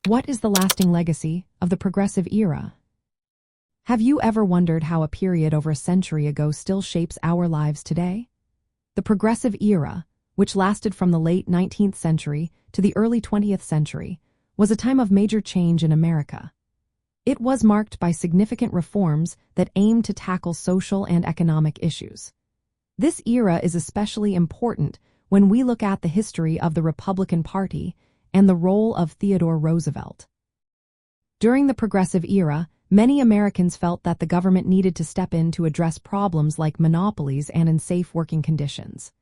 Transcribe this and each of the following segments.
What is the lasting legacy of the progressive era? Have you ever wondered how a period over a century ago still shapes our lives today? The progressive era, which lasted from the late 19th century to the early 20th century, was a time of major change in America. It was marked by significant reforms that aimed to tackle social and economic issues. This era is especially important when we look at the history of the Republican Party and the role of Theodore Roosevelt. During the progressive era, many Americans felt that the government needed to step in to address problems like monopolies and unsafe working conditions.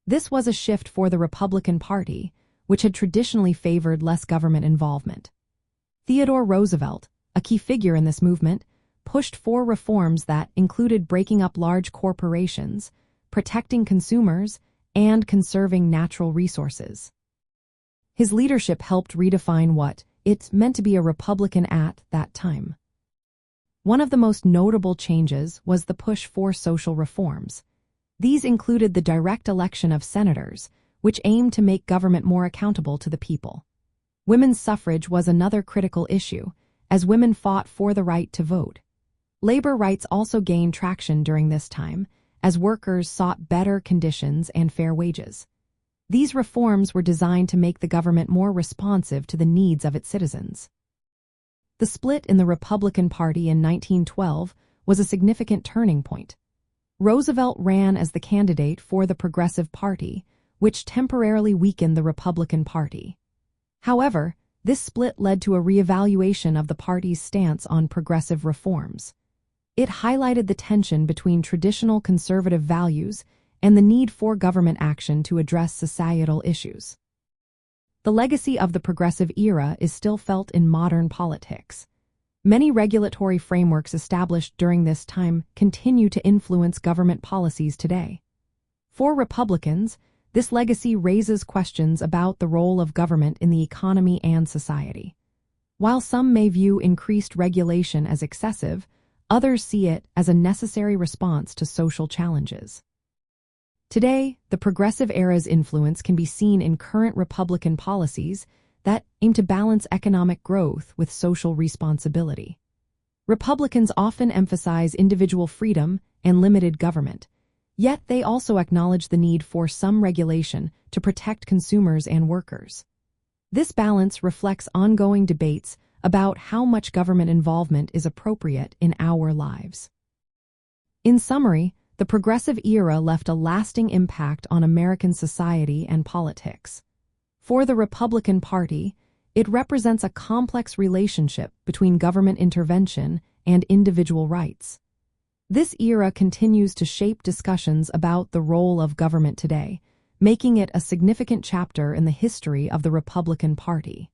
This was a shift for the Republican Party, which had traditionally favored less government involvement. Theodore Roosevelt, a key figure in this movement, pushed for reforms that included breaking up large corporations, protecting consumers, and conserving natural resources. His leadership helped redefine what it meant to be a Republican at that time. One of the most notable changes was the push for social reforms. These included the direct election of senators, which aimed to make government more accountable to the people. Women's suffrage was another critical issue, as women fought for the right to vote. Labor rights also gained traction during this time, as workers sought better conditions and fair wages. These reforms were designed to make the government more responsive to the needs of its citizens. The split in the Republican Party in 1912 was a significant turning point. Roosevelt ran as the candidate for the Progressive Party, which temporarily weakened the Republican Party. However, this split led to a reevaluation of the party's stance on progressive reforms. It highlighted the tension between traditional conservative values and the need for government action to address societal issues. The legacy of the progressive era is still felt in modern politics. Many regulatory frameworks established during this time continue to influence government policies today. For Republicans, this legacy raises questions about the role of government in the economy and society. While some may view increased regulation as excessive, others see it as a necessary response to social challenges. Today, the progressive era's influence can be seen in current Republican policies that aim to balance economic growth with social responsibility. Republicans often emphasize individual freedom and limited government, yet they also acknowledge the need for some regulation to protect consumers and workers. This balance reflects ongoing debates about how much government involvement is appropriate in our lives. In summary, the progressive era left a lasting impact on American society and politics. For the Republican Party, it represents a complex relationship between government intervention and individual rights. This era continues to shape discussions about the role of government today, making it a significant chapter in the history of the Republican Party.